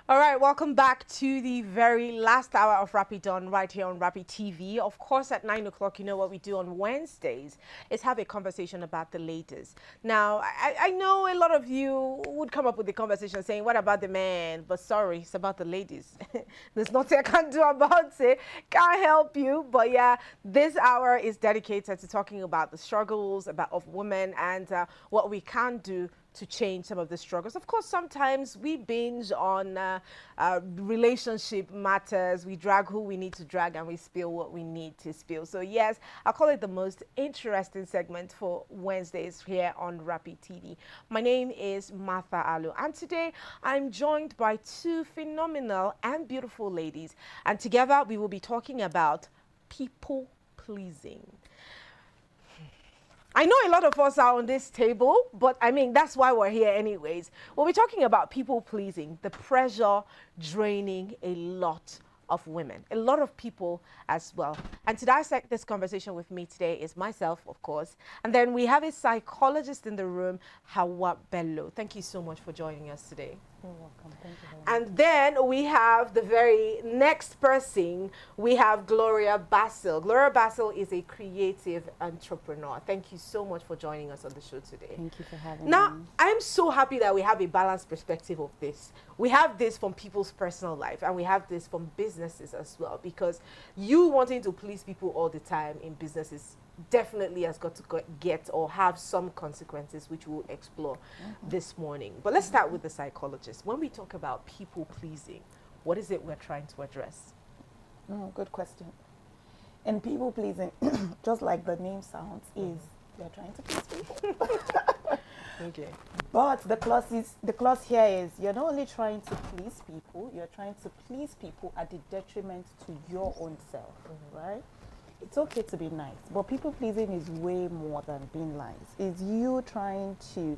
All right, welcome back to the very last hour of Rapid Done right here on Rapid TV. Of course, at 9 o'clock, you know what we do on Wednesdays is have a conversation about the latest. Now, I know a lot of you would come up with the conversation saying, what about the man? But sorry, it's about the ladies. There's nothing I can do about it. Can't help you. But yeah, this hour is dedicated to talking about the struggles of women and what we can do to change some of the struggles. Of course, sometimes we binge on relationship matters. We drag who we need to drag and we spill what we need to spill. So yes, I'll call it the most interesting segment for Wednesdays here on Rapid TV. My name is Martha Alu, and today I'm joined by two phenomenal and beautiful ladies. And together we will be talking about people pleasing. I know a lot of us are on this table, but I mean, that's why we're here anyways. We'll be talking about people pleasing, the pressure draining a lot of women, a lot of people as well. And to dissect this conversation with me today is myself, of course. And then we have a psychologist in the room, Hawa Bello. Thank you so much for joining us today. You're welcome. Thank you very much. And then we have the very next person. We have Gloria Basil. Gloria Basil is a creative entrepreneur. Thank you so much for joining us on the show today. Thank you for having me. Now, I'm so happy that we have a balanced perspective of this. We have this from people's personal life, and we have this from businesses as well, because you wanting to please people all the time in businesses definitely has got to get or have some consequences, which we'll explore this morning. But let's start with the psychologist. When we talk about people pleasing, what is it we're trying to address? Oh, good question. And people pleasing, just like the name sounds, is you're trying to please people. Okay. But the clause here is you're not only trying to please people, you're trying to please people at the detriment to your own self, right? It's okay to be nice, but people pleasing is way more than being nice. It's you trying to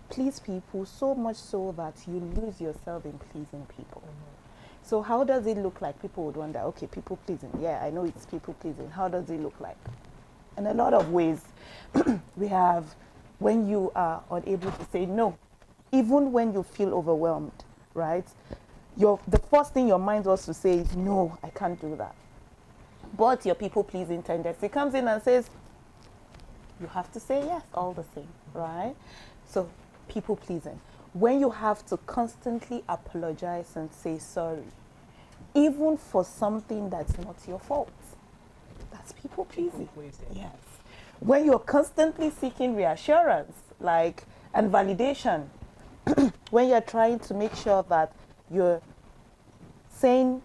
please people so much so that you lose yourself in pleasing people. So how does it look like? People would wonder, okay, people pleasing. Yeah, I know it's people pleasing. How does it look like? In a lot of ways, we have when you are unable to say no, even when you feel overwhelmed, right? The first thing your mind wants to say is, no, I can't do that. But your people-pleasing tendency comes in and says, you have to say yes all the same, right? So people-pleasing. When you have to constantly apologize and say sorry, even for something that's not your fault, that's people-pleasing. Yes. When you're constantly seeking reassurance, and validation, when you're trying to make sure that you're saying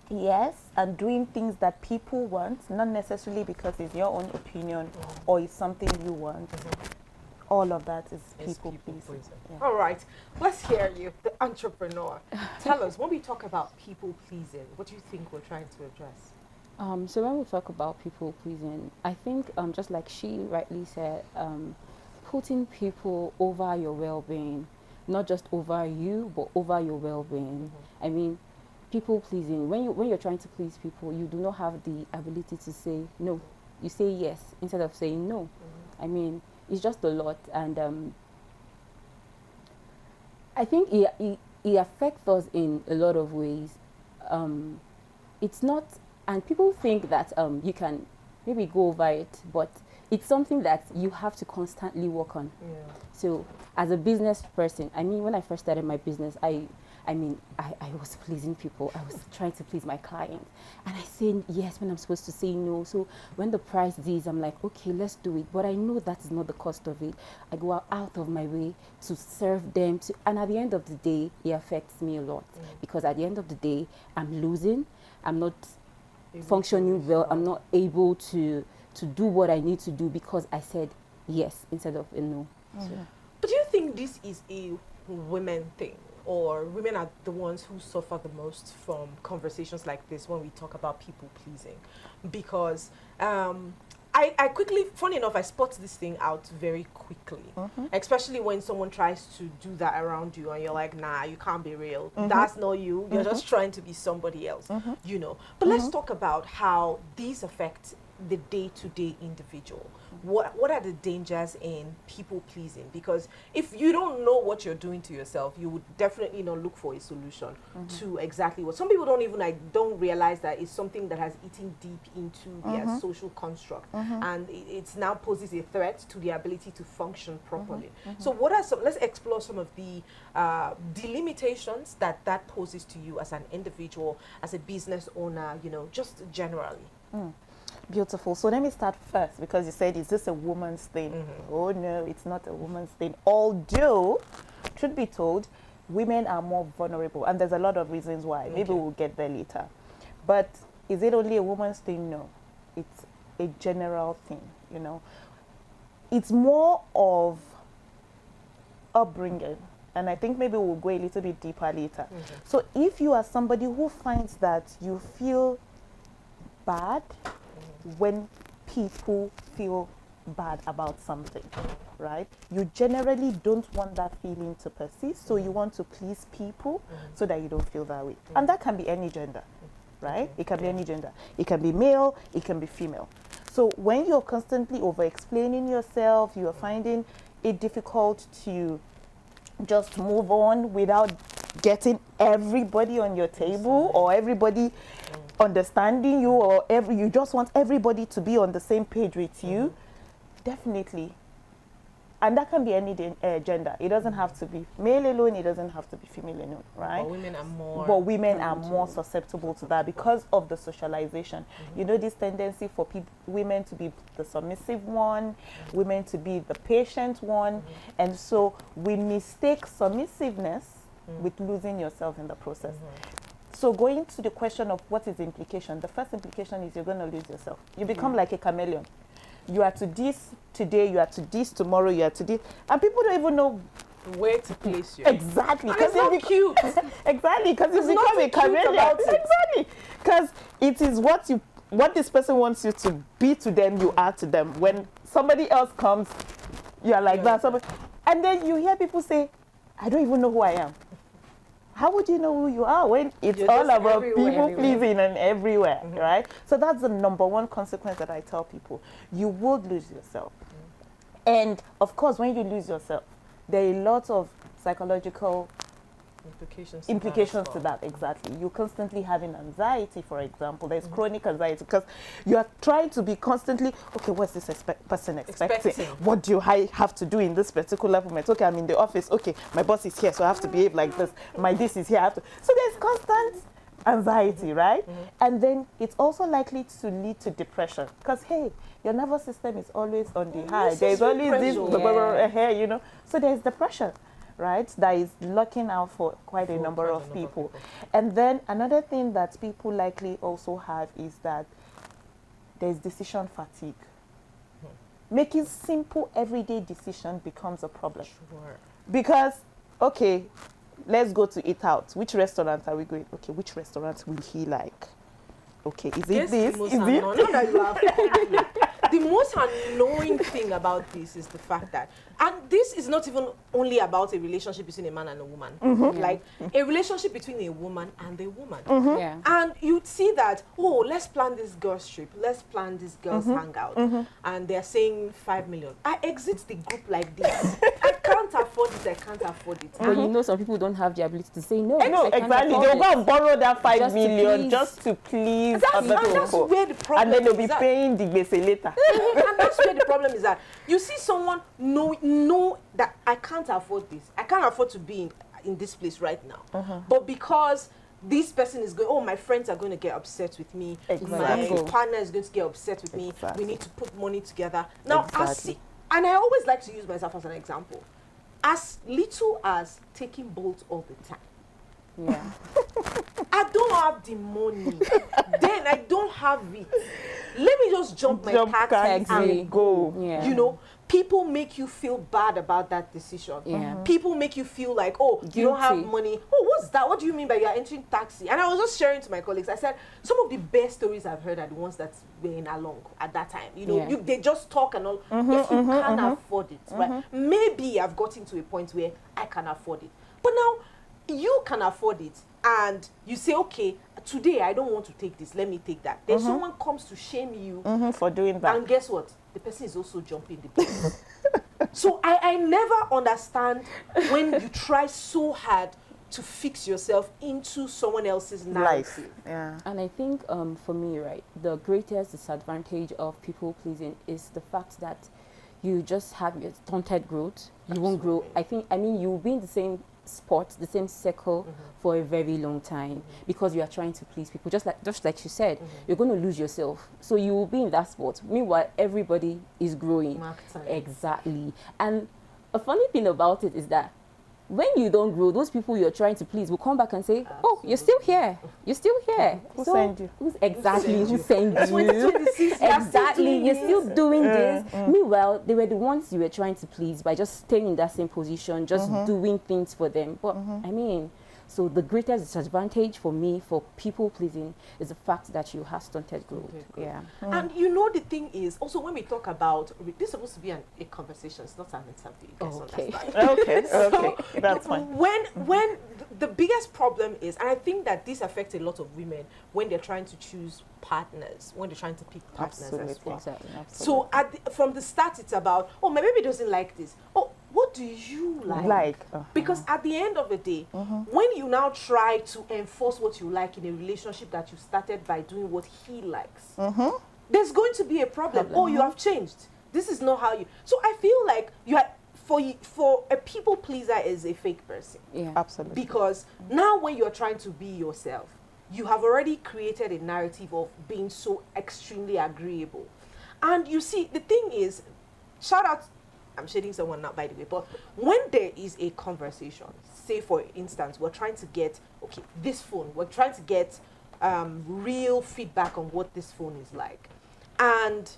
yes and doing things that people want, not necessarily because it's your own opinion or it's something you want. All of that is people pleasing. Yeah. All right, let's hear you, the entrepreneur. Tell us, when we talk about people pleasing, what do you think we're trying to address? So when we talk about people pleasing, I think just like she rightly said, putting people over your well-being, not just over you, but over your well-being. I mean, people pleasing, when you're trying to please people, you do not have the ability to say no. You say yes instead of saying no. I mean, it's just a lot, and I think it affects us in a lot of ways. It's not, and people think that you can maybe go over it, but it's something that you have to constantly work on. Yeah. So as a business person, I mean, when I first started my business, I was pleasing people. I was trying to please my clients. And I said yes when I'm supposed to say no. So when the price is, I'm like, okay, let's do it. But I know that is not the cost of it. I go out of my way to serve them. And at the end of the day, it affects me a lot. Because at the end of the day, I'm losing. I'm not functioning well. I'm not able to do what I need to do because I said yes instead of a no. So. But do you think this is a women thing? Or women are the ones who suffer the most from conversations like this when we talk about people pleasing? Because I quickly, funny enough, I spot this thing out very quickly, especially when someone tries to do that around you and you're like, nah, you can't be real. That's not you. You're just trying to be somebody else, you know. But let's talk about how these affect the day-to-day individual. what are the dangers in people pleasing? Because if you don't know what you're doing to yourself, you would definitely not look for a solution to exactly what some people don't even don't realize that it's something that has eaten deep into their social construct, and it's now poses a threat to their ability to function properly. So what are let's explore some of the limitations that poses to you as an individual, as a business owner, just generally. Beautiful. So let me start first, because you said, is this a woman's thing? Oh no, it's not a woman's thing. Although, truth be told, women are more vulnerable, and there's a lot of reasons why. Maybe we'll get there later. But is it only a woman's thing? No. It's a general thing, It's more of upbringing. And I think maybe we'll go a little bit deeper later. So if you are somebody who finds that you feel bad when people feel bad about something, right? You generally don't want that feeling to persist, so you want to please people so that you don't feel that way. And that can be any gender, right? It can be any gender. It can be male, it can be female. So when you're constantly over-explaining yourself, you're finding it difficult to just move on without getting everybody on your table, or everybody understanding you, or you just want everybody to be on the same page with you, definitely. And that can be any gender. It doesn't have to be male alone, it doesn't have to be female alone, right? But women are more susceptible to that because of the socialization. This tendency for women to be the submissive one, women to be the patient one, and so we mistake submissiveness with losing yourself in the process. So going to the question of what is the implication, the first implication is you're going to lose yourself. You become like a chameleon. You are to this today, you are to this tomorrow, you are to this, and people don't even know where to place you. Exactly. It's not cute. Exactly, because you become a chameleon. Exactly, because it is what this person wants you to be to them, you are to them. When somebody else comes, you are like that. And then you hear people say, I don't even know who I am. How would you know who you are when it's all about people pleasing and everywhere, right? So that's the number one consequence that I tell people. You would lose yourself. And of course, when you lose yourself, there are a lot of psychological implications to that, exactly. You're constantly having anxiety, for example. There's chronic anxiety because you are trying to be constantly, okay, what's this person expecting? What do I have to do in this particular moment? Okay, I'm in the office. Okay, my boss is here, so I have to behave like this. My this is here. I have to. So there's constant anxiety, right? And then it's also likely to lead to depression because, hey, your nervous system is always on the high. There's always this, so there's depression, right? That is looking out for quite a number of people. And then another thing that people likely also have is that there's decision fatigue. Making simple everyday decisions becomes a problem. Because, okay, let's go to eat out. Which restaurant are we going? Okay, which restaurant will he like? Okay, is it this? Is it? The most annoying thing about this is the fact that, and this is not even only about a relationship between a man and a woman, like a relationship between a woman and a woman. And you'd see that, oh, let's plan this girls trip, let's plan this girls hangout, and they're saying 5 million. I exit the group like this. I can't afford it, I can't afford it. But some people don't have the ability to say no. No, exactly. They'll go and borrow that 5 million just to please other people. That's where the problem and then they'll be paying the gbese later. And that's where the problem is, that you see someone know that I can't afford this. I can't afford to be in this place right now. But because this person is going, oh, my friends are going to get upset with me. My partner is going to get upset with me. We need to put money together. Now, and I always like to use myself as an example. As little as taking Bolt all the time. I don't have the money. Then I don't have it. Let me just jump my taxi and go. People make you feel bad about that decision. People make you feel like, oh, you don't have money. Oh, what's that? What do you mean by you're entering taxi? And I was just sharing to my colleagues. I said, some of the best stories I've heard are the ones that were in along at that time. They just talk and all. If you can't afford it, right? Maybe I've gotten to a point where I can afford it. But now, you can afford it, and you say, okay, today I don't want to take this, let me take that. Then someone comes to shame you for doing that. And guess what? the person is also jumping the plane. So I never understand when you try so hard to fix yourself into someone else's Life. narrative. Yeah. And I think for me, right, the greatest disadvantage of people pleasing is the fact that you just have your stunted growth. You won't grow. I mean, you'll be in the same spot, the same circle for a very long time because you are trying to please people. Just like you said, you're going to lose yourself. So you will be in that spot. Meanwhile, everybody is growing. Mark time. Exactly. And a funny thing about it is that when you don't grow, those people you're trying to please will come back and say, "Oh, you're still here. You're still here." Who sent you? Who sent you? That's when it's 26, Exactly. You're this. still doing this. Meanwhile, they were the ones you were trying to please by just staying in that same position, just doing things for them. But I mean, so the greatest disadvantage for me for people pleasing is the fact that you have stunted growth. Yeah. And you know, the thing is, also when we talk about, this is supposed to be a conversation, it's not an interview. You guys understand? Okay. So, That's fine. When the biggest problem is, and I think that this affects a lot of women when they're trying to choose partners, when they're trying to pick partners as well. Exactly. So from the start, it's about, oh, my baby doesn't like this. Oh, what do you like? Because at the end of the day, when you now try to enforce what you like in a relationship that you started by doing what he likes, there's going to be a problem. Oh, you have changed. This is not how you. So I feel like you are, for a people pleaser is a fake person. Yeah. Absolutely. Because now when you're trying to be yourself, you have already created a narrative of being so extremely agreeable. And you see, the thing is, shout out, I'm shading someone now, by the way, but when there is a conversation, say for instance, we're trying to get, okay, this phone, we're trying to get real feedback on what this phone is like. And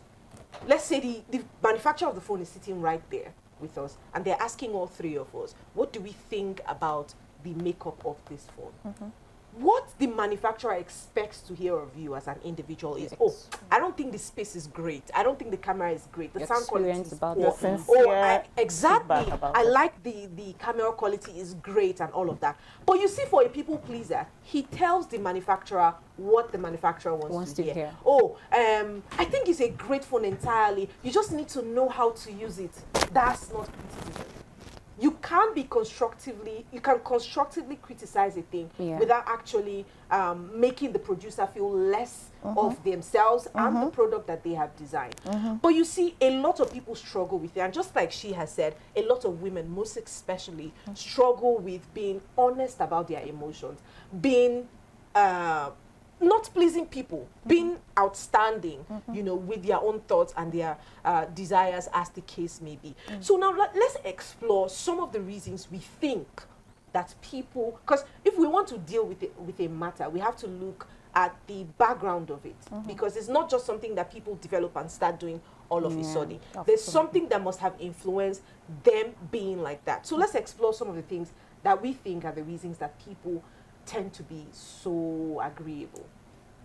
let's say the manufacturer of the phone is sitting right there with us, and they're asking all three of us, what do we think about the makeup of this phone? What the manufacturer expects to hear of you as an individual is, oh, I don't think the space is great. I don't think the camera is great. The sound quality is poor. Exactly. I like the camera quality is great and all of that. But you see, for a people pleaser, he tells the manufacturer what the manufacturer wants to hear. Oh, I think it's a great phone entirely. You just need to know how to use it. That's not criticism. You can constructively criticize a thing without actually making the producer feel less of themselves and the product that they have designed. But you see, a lot of people struggle with it. And just like she has said, a lot of women, most especially, struggle with being honest about their emotions, being not pleasing people, being outstanding, you know, with their own thoughts and their desires, as the case may be. So now let's explore some of the reasons we think that people, because if we want to deal with a matter, we have to look at the background of it, because it's not just something that people develop and start doing all of a sudden. There's something that must have influenced them being like that. So let's explore some of the things that we think are the reasons that people tend to be so agreeable.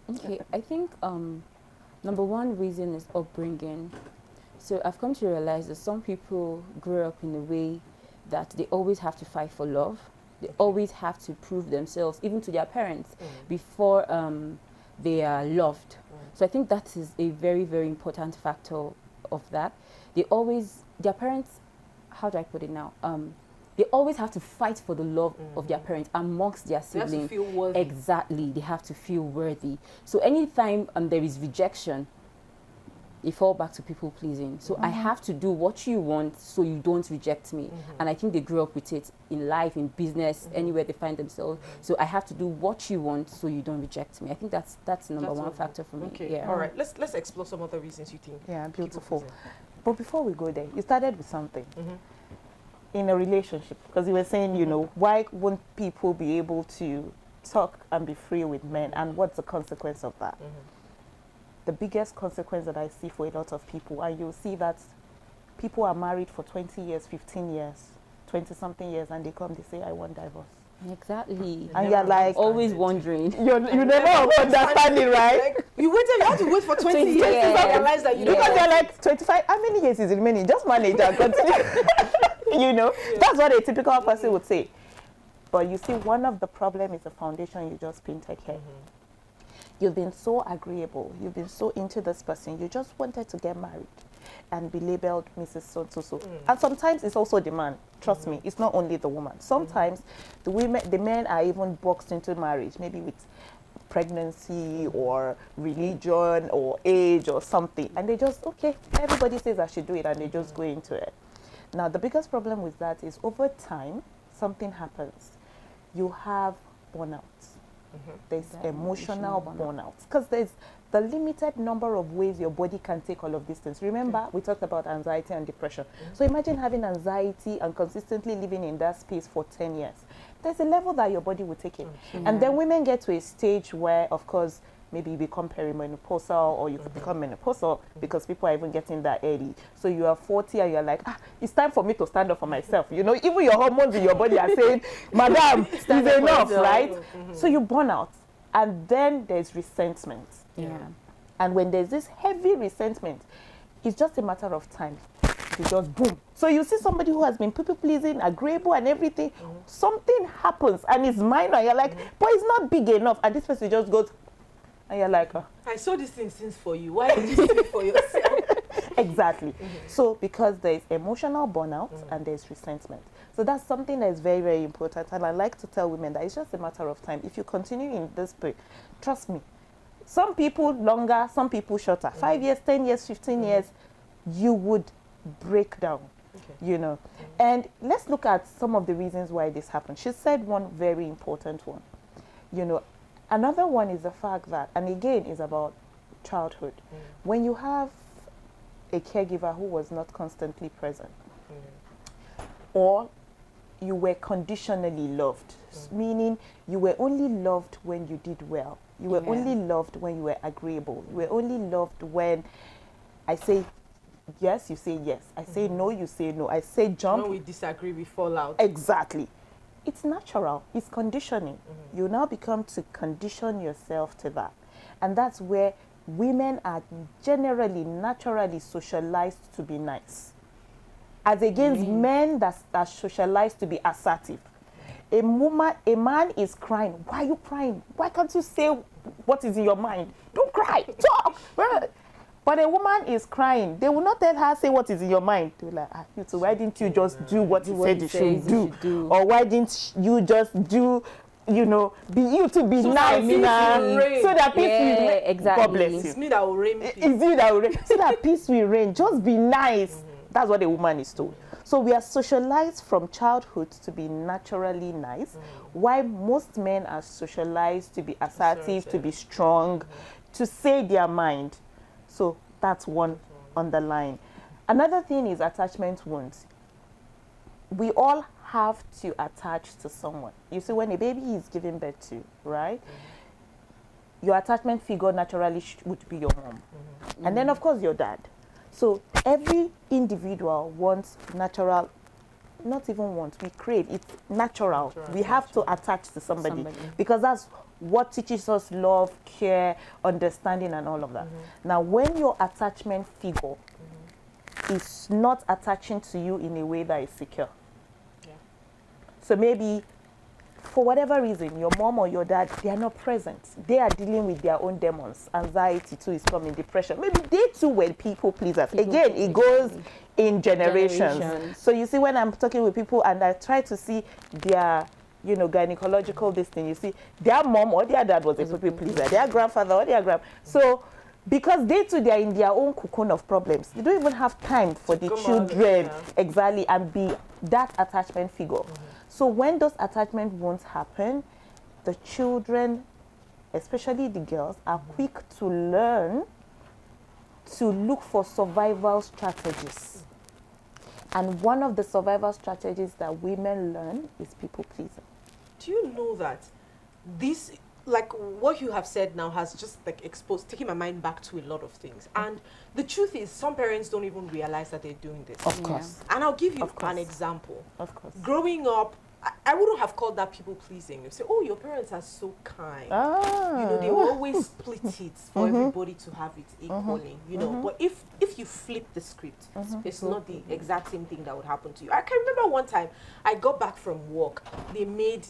Okay, I think number one reason is upbringing. So I've come to realize that some people grow up in a way that they always have to fight for love. They always have to prove themselves, even to their parents, before they are loved. So I think that is a very, very important factor of that. Their parents, how do I put it now? They always have to fight for the love of their parents amongst their siblings. They have to feel worthy. Exactly, they have to feel worthy. So anytime there is rejection, they fall back to people pleasing. So I have to do what you want so you don't reject me. And I think they grew up with it in life, in business, anywhere they find themselves. So I have to do what you want so you don't reject me. I think that's the number one factor for me. Okay, yeah. all right. Let's explore some other reasons you think. Yeah, beautiful. But before we go there, you started with something. In a relationship, because you were saying, you know, why won't people be able to talk and be free with men, and what's the consequence of that? The biggest consequence that I see for a lot of people, and you'll see that people are married for 20 years, 15 years, 20-something years, and they come, they say, I want divorce. Exactly. And you're like, always wondering. You never understand it, right? Like, you have to wait for 20 years to realize that you don't. Because they're like, 25, how many years is remaining? Just manage and continue. You know, that's what a typical person would say. But you see, one of the problem is the foundation you just painted here. You've been so agreeable. You've been so into this person. You just wanted to get married. and be labeled Mrs. So. And sometimes it's also the man. Trust me, it's not only the woman. Sometimes the men are even boxed into marriage, maybe with pregnancy or religion or age or something, and they just, okay, everybody says I should do it, and they just go into it. Now the biggest problem with that is over time something happens. You have burnout. There's emotional burnout, because there's the limited number of ways your body can take all of these things. Remember, we talked about anxiety and depression. So imagine having anxiety and consistently living in that space for 10 years. There's a level that your body will take it. And then women get to a stage where, of course, maybe you become perimenopausal, or you could become menopausal, because people are even getting that early. So you are 40 and you're like, it's time for me to stand up for myself. You know, even your hormones in your body are saying, madam, it's enough, right? So you burn out. And then there's resentment. And when there's this heavy resentment, it's just a matter of time. You just boom. So you see somebody who has been people-pleasing, agreeable and everything, something happens and it's minor. You're like, but it's not big enough. And this person just goes, and you're like, I saw this thing since for you. Why did you see it for yourself? Exactly. So because there's emotional burnout and there's resentment. So that's something that is very, very important. And I like to tell women that it's just a matter of time. If you continue in this way, trust me, some people longer, some people shorter. 5 years, 10 years, 15 years, you would break down, you know. And let's look at some of the reasons why this happened. She said one very important one. You know, another one is the fact that, and again, is about childhood. When you have a caregiver who was not constantly present, or you were conditionally loved, meaning you were only loved when you did well. You were only loved when you were agreeable. You were only loved when I say yes, you say yes. I say no, you say no. I say jump. When we disagree, we fall out. Exactly. It's natural. It's conditioning. You now become to condition yourself to that. And that's where women are generally, naturally socialized to be nice, as against men that are socialized to be assertive. A man is crying. Why are you crying? Why can't you say what is in your mind? Don't cry. Talk. But a woman is crying. They will not tell her, say what is in your mind. They're like, you two, why didn't you just do what you said you should do? Or why didn't you just do, you know, be nice now, so that peace will reign. Exactly. God bless you. It's me that will reign. It's you that will reign. So that peace will reign. Just be nice. That's what a woman is told. So we are socialized from childhood to be naturally nice, while most men are socialized to be assertive, to be strong, to say their mind. So that's one on the line. Another thing is attachment wounds. We all have to attach to someone. You see, when a baby is given birth to, right? Your attachment figure naturally would be your mom. And then, of course, your dad. So every individual wants natural, not even wants, we crave, it's natural. We have to attach to somebody, because that's what teaches us love, care, understanding, and all of that. Now, when your attachment figure is not attaching to you in a way that is secure, so maybe for whatever reason, your mom or your dad, they are not present. They are dealing with their own demons. Anxiety too is coming, depression. Maybe they too were people pleasers. Again, it goes in generations. So you see, when I'm talking with people and I try to see their, you know, gynecological this thing, you see, their mom or their dad was a people pleaser. Their grandfather or their So because they too, they are in their own cocoon of problems. They don't even have time for the children, exactly, and be that attachment figure. So when those attachment wounds happen, the children, especially the girls, are quick to learn to look for survival strategies. And one of the survival strategies that women learn is people pleasing. Do you know that this, like what you have said now, has just like taking my mind back to a lot of things. And the truth is, some parents don't even realize that they're doing this. Of course. And I'll give you an example. Of course. Growing up, I wouldn't have called that people pleasing. You say, oh, your parents are so kind. Ah. You know, they will always split it for everybody to have it equally, you know. But if you flip the script, it's not the exact same thing that would happen to you. I can remember one time I got back from work. They made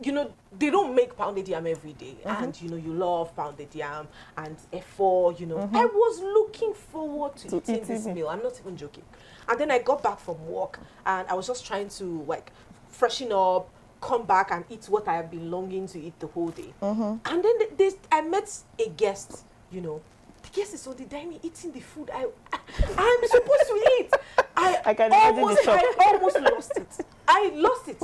you know, they don't make pounded yam every day. And, you know, you love pounded yam and F4, you know. I was looking forward to eating this meal. I'm not even joking. And then I got back from work and I was just trying to, like, freshen up, come back and eat what I have been longing to eat the whole day. And then I met a guest, you know. The guest is on the dining eating the food I'm supposed to eat. I can imagine the shock. I almost lost it. I lost it.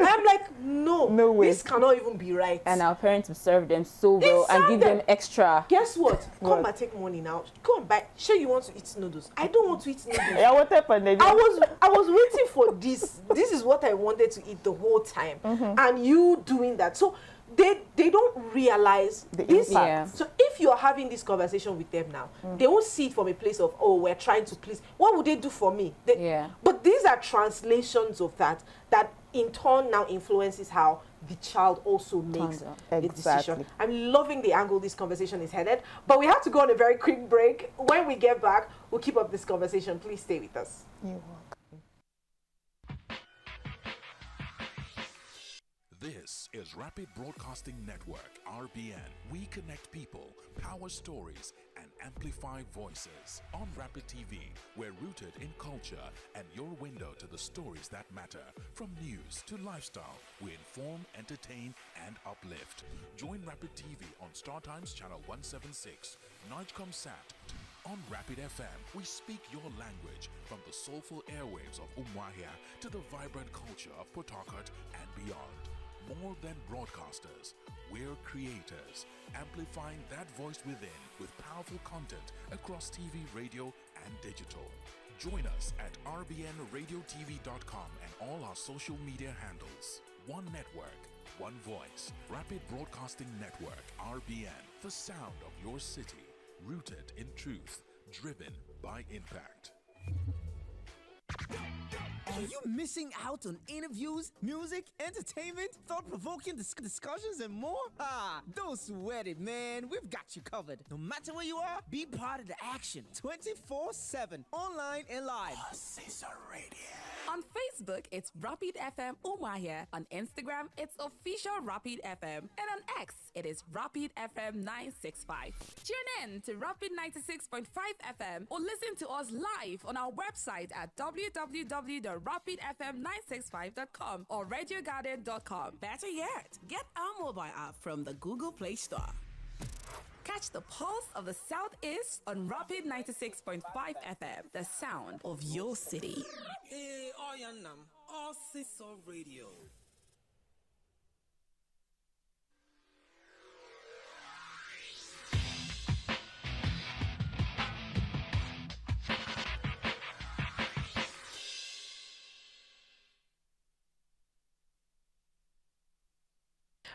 I'm like, no way. This cannot even be right. And our parents will serve them so well and give them extra. Guess what? Come and take money now. Go and buy. Sure, you want to eat noodles? I don't want to eat noodles. Yeah, what happened? I was waiting for this. This is what I wanted to eat the whole time, and you doing that. So they don't realize the this. impact. So if you're having this conversation with them now, they won't see it from a place of, oh, we're trying to please. What would they do for me? But these are translations of that in turn now influences how the child also makes a decision. I'm loving the angle this conversation is headed, but we have to go on a very quick break. When we get back, we'll keep up this conversation. Please stay with us. You're welcome. This is Rapid Broadcasting Network, RBN. We connect people, power stories, and amplify voices. On Rapid TV, we're rooted in culture and your window to the stories that matter. From news to lifestyle, we inform, entertain, and uplift. Join Rapid TV on StarTimes Channel 176, Nigecomsat. On Rapid FM, we speak your language from the soulful airwaves of Umuahia to the vibrant culture of Port Harcourt and beyond. More than broadcasters, we're creators, amplifying that voice within with powerful content across TV, radio, and digital. Join us at rbnradiotv.com and all our social media handles. One network, one voice. Rapid Broadcasting Network, RBN. The sound of your city, rooted in truth, driven by impact. Are you missing out on interviews, music, entertainment, thought-provoking discussions, and more? Don't sweat it, man. We've got you covered. No matter where you are, be part of the action 24/7, online and live. Cesar Radio. On Facebook, it's Rapid FM Umuahia. On Instagram, it's official Rapid FM. And on X, it is Rapid FM 965. Tune in to Rapid 96.5 FM or listen to us live on our website at www.rapidfm965.com or radiogarden.com. Better yet, get our mobile app from the Google Play Store. Catch the pulse of the Southeast on Rapid 96.5 FM, the sound Of your city. Hey, Oyanam, all Cesar Radio.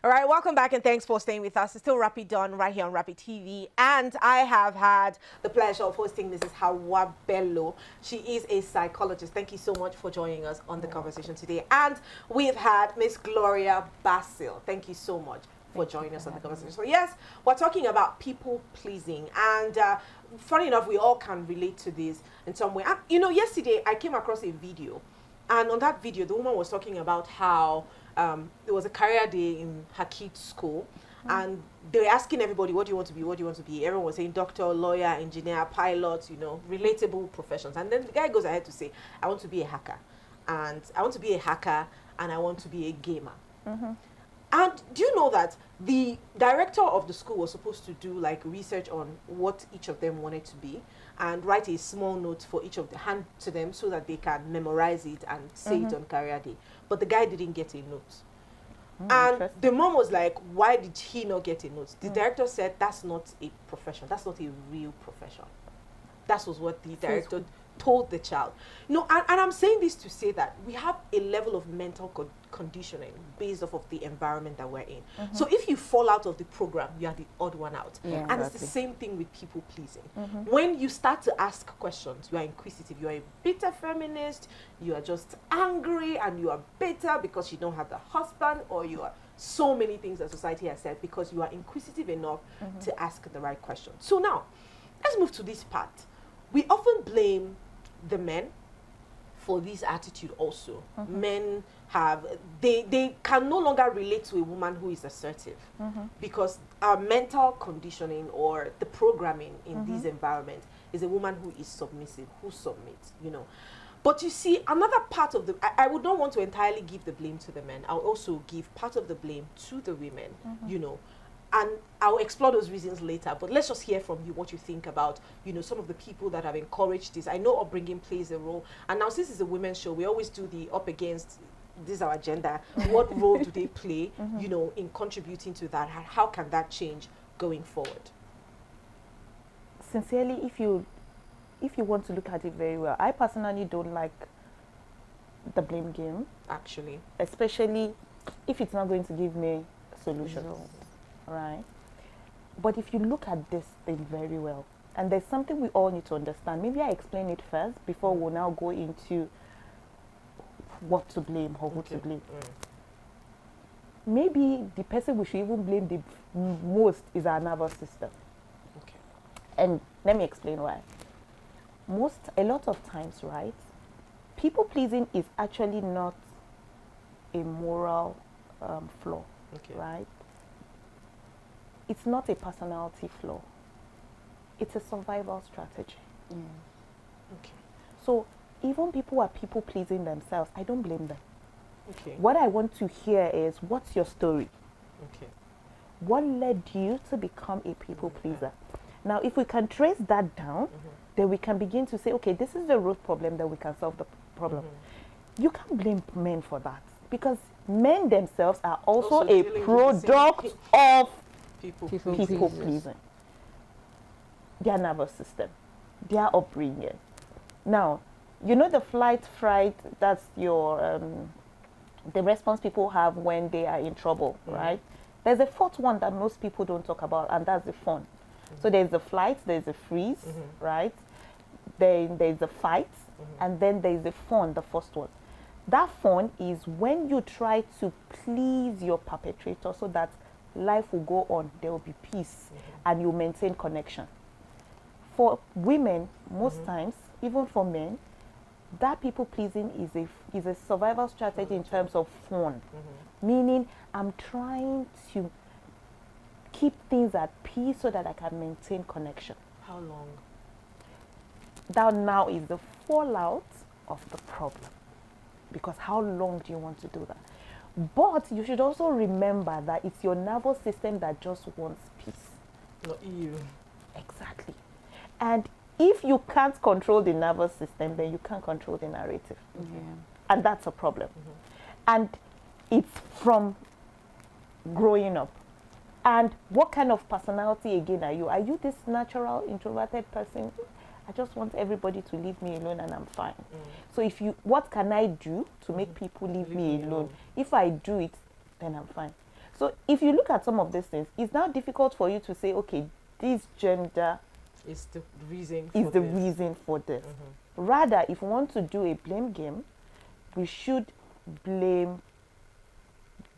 All right, welcome back and thanks for staying with us. It's still Rapid Done right here on Rapid TV. And I have had the pleasure of hosting Mrs. Hawa Bello. She is a psychologist. Thank you so much for joining us on the conversation today. And we've had Miss Gloria Basil. Thank you so much for joining us on the conversation. So yes, we're talking about people pleasing. And funny enough, we all can relate to this in some way. And, you know, yesterday I came across a video. And on that video, the woman was talking about how there was a career day in her kids' school, and they were asking everybody, what do you want to be? What do you want to be? Everyone was saying doctor, lawyer, engineer, pilot, you know, relatable professions. And then the guy goes ahead to say, I want to be a hacker. And I want to be a hacker, and I want to be a gamer. And do you know that the director of the school was supposed to do like research on what each of them wanted to be and write a small note for each of the hand to them so that they can memorize it and say it on career day. But the guy didn't get a note. And the mom was like, why did he not get a note? The director said, that's not a profession. That's not a real profession. That was what the director told the child. No, and I'm saying this to say that we have a level of mental conditioning based off of the environment that we're in. So if you fall out of the program, you are the odd one out. Yeah. And it's the same thing with people pleasing. When you start to ask questions, you are inquisitive. You are a bitter feminist, you are just angry, and you are bitter because you don't have the husband, or you are so many things that society has said because you are inquisitive enough to ask the right question. So now, let's move to this part. We often blame the men for this attitude also. Men have, they can no longer relate to a woman who is assertive because our mental conditioning or the programming in this environment is a woman who is submissive, who submits, you know. But you see, another part of the, I would not want to entirely give the blame to the men. I'll also give part of the blame to the women, you know. And I'll explore those reasons later, but let's just hear from you what you think about, you know, some of the people that have encouraged this. I know upbringing plays a role. And now, since it's a women's show, we always do the up against, this is our agenda. What role do they play, you know, in contributing to that? How can that change going forward? Sincerely, if you want to look at it very well, I personally don't like the blame game. Actually. Especially if it's not going to give me solutions. Right? But if you look at this thing very well, and there's something we all need to understand. Maybe I explain it first before we'll now go into what to blame or who to blame. Maybe the person we should even blame the most is our nervous system. Okay. And let me explain why. A lot of times, right, people pleasing is actually not a moral flaw, right? It's not a personality flaw. It's a survival strategy. Okay. So even people who are people pleasing themselves, I don't blame them. Okay. What I want to hear is, what's your story? Okay. What led you to become a people pleaser? Now, if we can trace that down, then we can begin to say, okay, this is the root problem, that we can solve the problem. You can't blame men for that, because men themselves are also a product of people pleasing. Their nervous system, their upbringing. Now, you know the flight, fright, that's your, the response people have when they are in trouble, right? There's a fourth one that most people don't talk about, and that's the fun. So there's the flight, there's the freeze, right? Then there's the fight, and then there's the fun, the first one. That fun is when you try to please your perpetrator so that life will go on, there will be peace, and you maintain connection. For women, most times, even for men, that people pleasing is a survival strategy in terms of fun. Meaning, I'm trying to keep things at peace so that I can maintain connection. How long? That now is the fallout of the problem. Because how long do you want to do that? But you should also remember that it's your nervous system that just wants peace. Not you. Exactly. And if you can't control the nervous system, then you can't control the narrative. And that's a problem. And it's from growing up. And what kind of personality, again, are you? Are you this natural, introverted person? I just want everybody to leave me alone and I'm fine. So what can I do to make people leave me alone? If I do it, then I'm fine. So if you look at some of these things, it's now difficult for you to say, okay, this gender is the reason for this. Rather, if we want to do a blame game, we should blame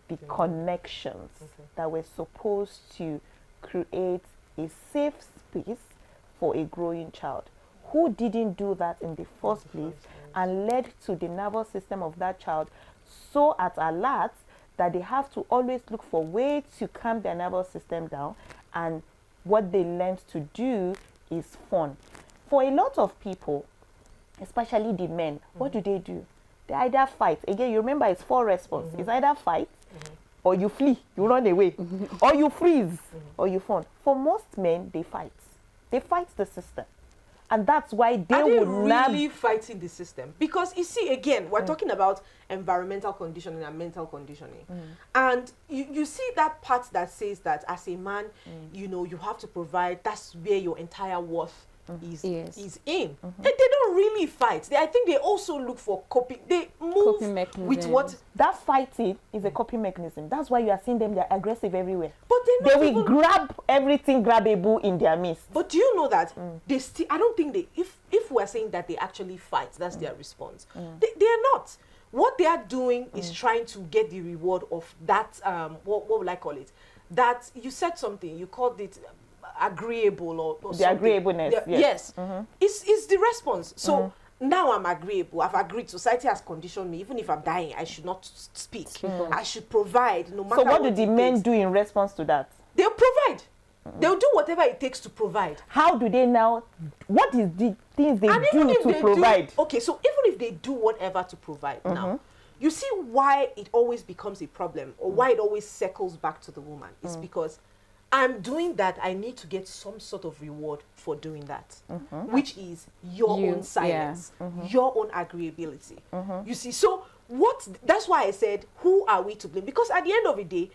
the connections that were supposed to create a safe space for a growing child. Who didn't do that in the first place and led to the nervous system of that child so at alert that they have to always look for ways to calm their nervous system down, and what they learned to do is fun. For a lot of people, especially the men, what do? They either fight. Again, you remember it's 4 responses. It's either fight, or you flee, you run away, or you freeze, or you fun. For most men, they fight. They fight the system. And that's why they would really fighting the system. Because you see, again, we're talking about environmental conditioning and mental conditioning. And you see that part that says that as a man, you know, you have to provide, that's where your entire worth is Yes. is in. They don't really fight. I think they also look for coping. They move Coping mechanism. with what. That fighting is a coping mechanism. That's why you are seeing them, they're aggressive everywhere. But They not will even, grab everything grabbable in their midst. But do you know that they still? I don't think they. If we're saying that they actually fight, that's their response. They are not. What they are doing is trying to get the reward of that. What will I call it? That you said something. You called it agreeable or The something. agreeable-ness, Yes. yes. It's the response. So now I'm agreeable. I've agreed. Society has conditioned me. Even if I'm dying, I should not speak. I should provide no matter. So what do the it men takes. do in response to that? They'll provide. They'll do whatever it takes to provide. How do they now, what is the things they And do even if to they provide? okay, so even if they do whatever to provide now, you see why it always becomes a problem or why it always circles back to the woman is because I'm doing that, I need to get some sort of reward for doing that, which is your own silence, your own agreeability. You see, so that's why I said, who are we to blame? Because at the end of the day,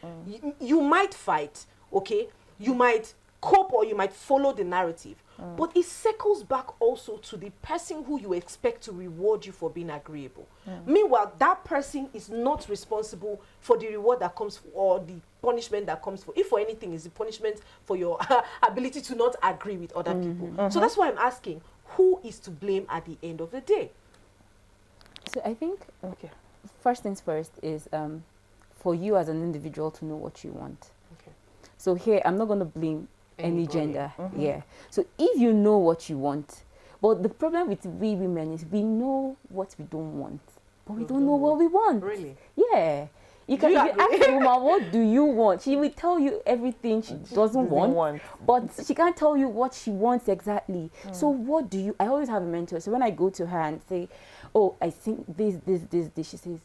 you might fight, okay? You might cope or you might follow the narrative, but it circles back also to the person who you expect to reward you for being agreeable. Meanwhile, that person is not responsible for the reward that comes or the punishment that comes for. If for anything, is the punishment for your ability to not agree with other people. So that's why I'm asking, who is to blame at the end of the day? So I think Okay. first things first is for you as an individual to know what you want. Okay. So here, I'm not going to blame any Anybody. gender. Yeah. So if you know what you want, but the problem with we women is we know what we don't want, but we don't know what we want. Really? Yeah. You Do can you if you agree? ask a woman, what do you want? She will tell you everything she doesn't want, but she can't tell you what she wants exactly. So what do you, I always have a mentor. So when I go to her and say, oh, I think this, she says,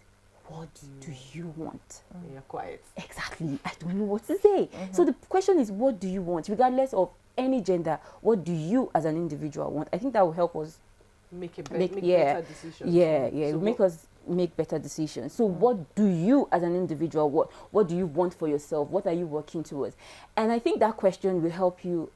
what do you want? You're quiet. Exactly. I don't know what to say. So the question is, what do you want? Regardless of any gender, what do you as an individual want? I think that will help us Make make better decisions. Yeah, So it will make us make better decisions. So what do you as an individual, what do you want for yourself? What are you working towards? And I think that question will help you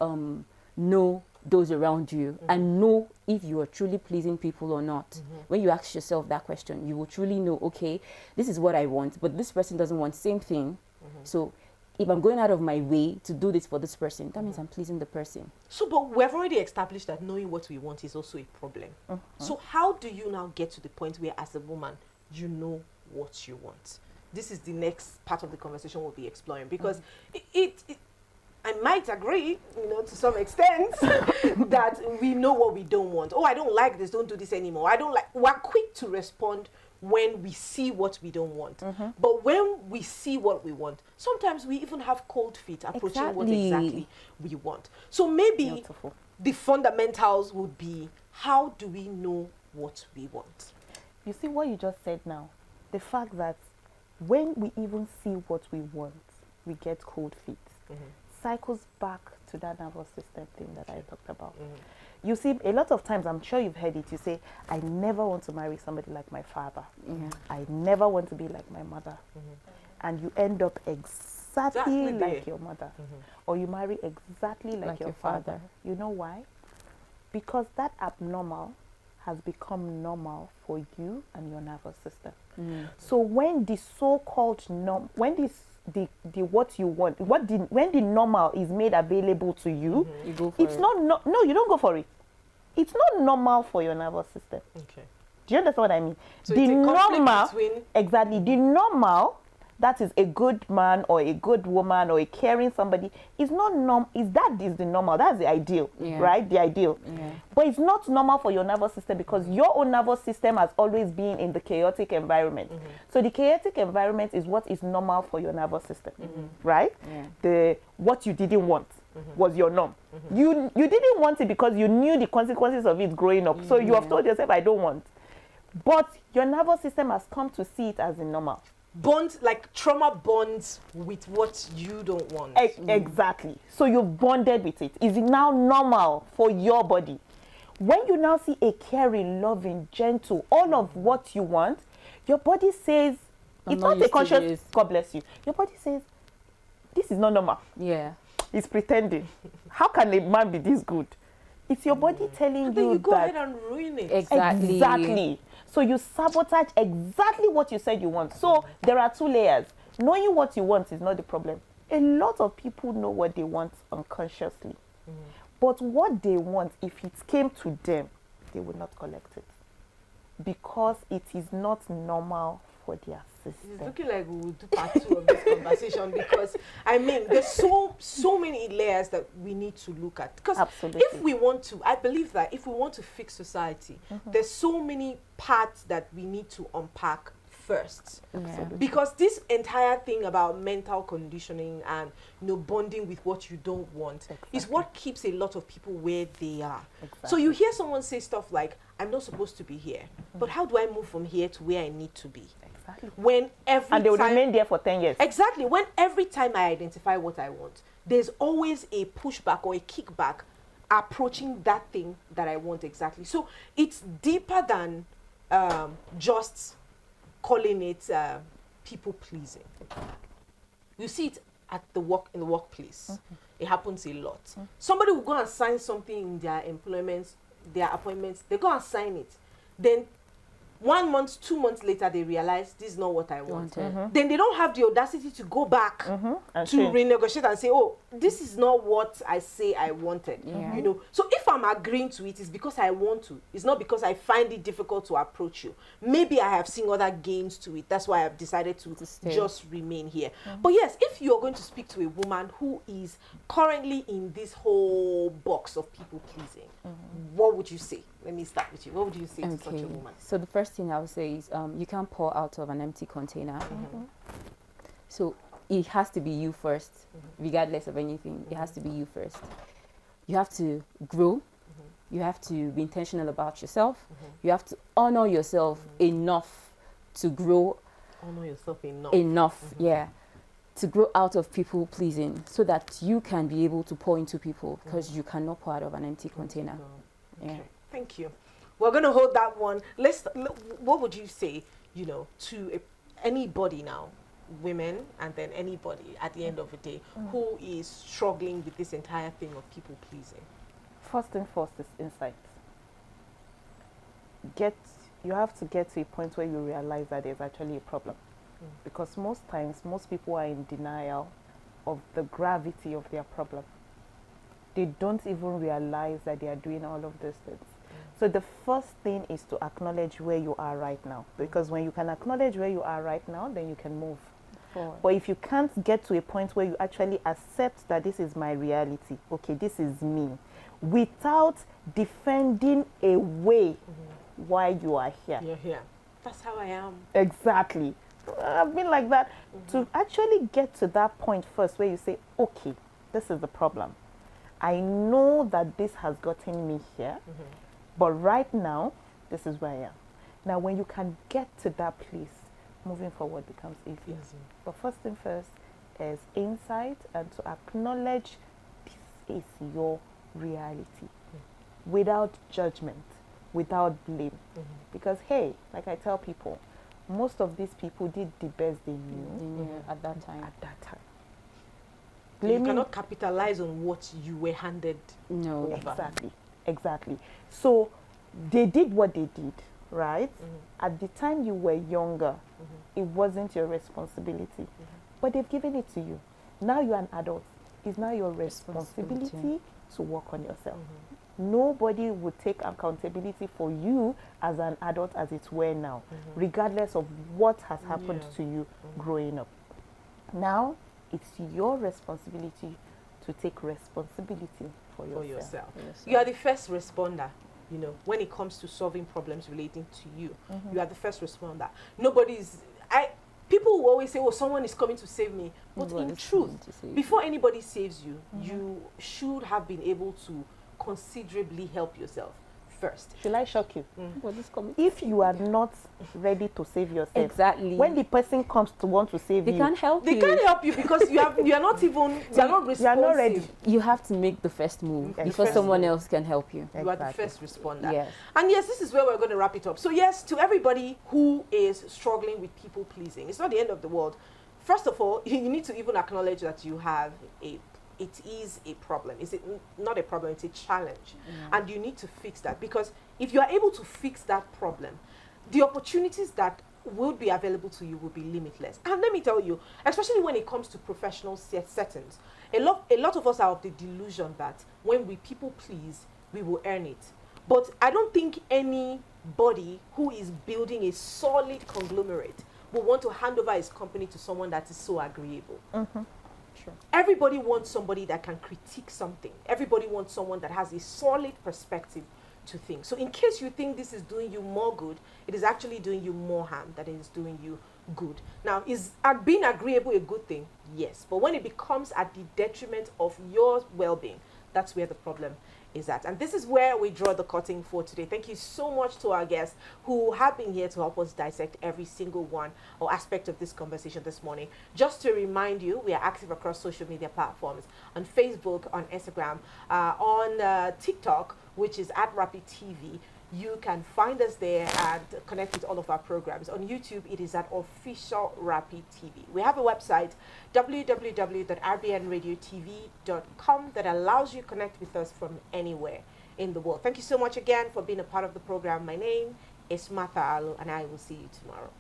know those around you and know if you are truly pleasing people or not. When you ask yourself that question, you will truly know, okay, this is what I want, but this person doesn't want the same thing. So if I'm going out of my way to do this for this person, that means I'm pleasing the person. So, but we've already established that knowing what we want is also a problem. So how do you now get to the point where as a woman, you know what you want? This is the next part of the conversation we'll be exploring, because I might agree, to some extent, that we know what we don't want. Oh, I don't like this, don't do this anymore. I don't like, we're quick to respond when we see what we don't want. But when we see what we want, sometimes we even have cold feet approaching what exactly we want. So maybe the fundamentals would be, how do we know what we want? You see what you just said now? The fact that when we even see what we want, we get cold feet. Cycles back to that nervous system thing that I talked about. You see, a lot of times, I'm sure you've heard it, you say, I never want to marry somebody like my father. I never want to be like my mother. And you end up exactly like your mother. Or you marry exactly like your father. You know why? Because that abnormal has become normal for you and your nervous system. So when the so-called what you want, when the normal is made available to you, you go for it's not no, you don't go for it. It's not normal for your nervous system. Okay. Do you understand what I mean? So The it's a conflict normal, between exactly, the normal, that is a good man or a good woman or a caring somebody, is not is the normal. That's the ideal, right? The ideal. But it's not normal for your nervous system, because your own nervous system has always been in the chaotic environment. So the chaotic environment is what is normal for your nervous system, right? What you didn't want was your norm. You didn't want it because you knew the consequences of it growing up. So you have told yourself, I don't want. But your nervous system has come to see it as the normal. Bonds, like trauma bonds with what you don't want. Exactly. So you've bonded with it. Is it now normal for your body? When you now see a caring, loving, gentle, all of what you want, your body says, it's not a conscious, God bless you. Your body says, this is not normal. Yeah. It's pretending. How can a man be this good? It's your body telling And then you go that ahead and ruin it. Exactly. exactly. So you sabotage exactly what you said you want. So there are two layers. Knowing what you want is not the problem. A lot of people know what they want unconsciously. But what they want, if it came to them, they would not collect it. Because it is not normal for their It's system. looking like we will do part 2 of this conversation, because I mean there's so many layers that we need to look at. Because Absolutely. if we want to, I believe that if we want to fix society, there's so many parts that we need to unpack first. Yeah. Because this entire thing about mental conditioning and bonding with what you don't want is what keeps a lot of people where they are. So you hear someone say stuff like, I'm not supposed to be here, but how do I move from here to where I need to be? Exactly. When every And they will time, remain there for 10 years. exactly, when every time I identify what I want, there's always a pushback or a kickback approaching that thing that I want exactly. So it's deeper than just calling it people pleasing. You see it at in the workplace. It happens a lot. Somebody will go and sign something in their employments, their appointments. They go and sign it. Then 1 month, 2 months later, they realize this is not what I want. Then they don't have the audacity to go back And to change. renegotiate and say, oh, this is not what I say I wanted. Yeah. You know, so if I'm agreeing to it, it's because I want to. It's not because I find it difficult to approach you. Maybe I have seen other gains to it. That's why I've decided to stay. just remain here. But yes, if you're going to speak to a woman who is currently in this whole box of people pleasing, what would you say? Let me start with you. What would you say to such a woman? So the first thing I would say is you can't pour out of an empty container. So it has to be you first, regardless of anything. It has to be you first. You have to grow. You have to be intentional about yourself. You have to honor yourself enough to grow. Honor yourself enough. Enough, yeah. To grow out of people pleasing so that you can be able to pour into people, because you cannot pour out of an empty container. Yeah. Okay. Thank you. We're going to hold that one. What would you say, to anybody now, women and then anybody at the end of the day who is struggling with this entire thing of people pleasing? First thing first is insight. You have to get to a point where you realize that there's actually a problem. Because most times, most people are in denial of the gravity of their problem. They don't even realize that they are doing all of these things. So the first thing is to acknowledge where you are right now. Because when you can acknowledge where you are right now, then you can move forward. But if you can't get to a point where you actually accept that this is my reality, okay, this is me, without defending a way why you are here. You're here. That's how I am. Exactly. I've been like that. To actually get to that point first where you say, okay, this is the problem. I know that this has gotten me here, but right now, this is where I am. Now, when you can get to that place, moving forward becomes easier. But first thing first is insight and to acknowledge this is your reality without judgment, without blame. Because, hey, like I tell people, most of these people did the best they knew At that time. at that time. You cannot capitalize on what you were handed. No. Exactly. So they did what they did, right? At the time you were younger, it wasn't your responsibility. But they've given it to you. Now you're an adult. It's now your responsibility to work on yourself. Nobody would take accountability for you as an adult as it were now, regardless of what has happened to you growing up. Now, it's your responsibility to take responsibility for yourself. You are the first responder, when it comes to solving problems relating to you. You are the first responder. People will always say, oh, someone is coming to save me. But in truth, before anybody saves you, you should have been able to considerably help yourself first. Should I shock you? If you are not ready to save yourself, Exactly. when the person comes to want to save They you, can't help They you. can't help you because you are not responsive. you are not ready. You have to make the first move before first someone move. else can help you. You are the first responder. Yes. And yes, this is where we're going to wrap it up. So yes, to everybody who is struggling with people pleasing, it's not the end of the world. First of all, you need to even acknowledge that you have a it is a problem. Is it not a problem? It's a challenge. And you need to fix that, because if you are able to fix that problem, the opportunities that will be available to you will be limitless. And let me tell you, especially when it comes to professional settings, a lot of us are of the delusion that when we people please, we will earn it. But I don't think anybody who is building a solid conglomerate will want to hand over his company to someone that is so agreeable. Sure. Everybody wants somebody that can critique something. Everybody wants someone that has a solid perspective to things. So in case you think this is doing you more good, it is actually doing you more harm than it is doing you good. Now, is being agreeable a good thing? Yes. But when it becomes at the detriment of your well-being, that's where the problem is at. And this is where we draw the curtain for today. Thank you so much to our guests who have been here to help us dissect every single one or aspect of this conversation this morning. Just to remind you, we are active across social media platforms, on Facebook, on Instagram, on TikTok, which is at Rapid TV. You can find us there and connect with all of our programs. On YouTube, it is at Official Rapid TV. We have a website, www.rbnradiotv.com, that allows you to connect with us from anywhere in the world. Thank you so much again for being a part of the program. My name is Martha Alu, and I will see you tomorrow.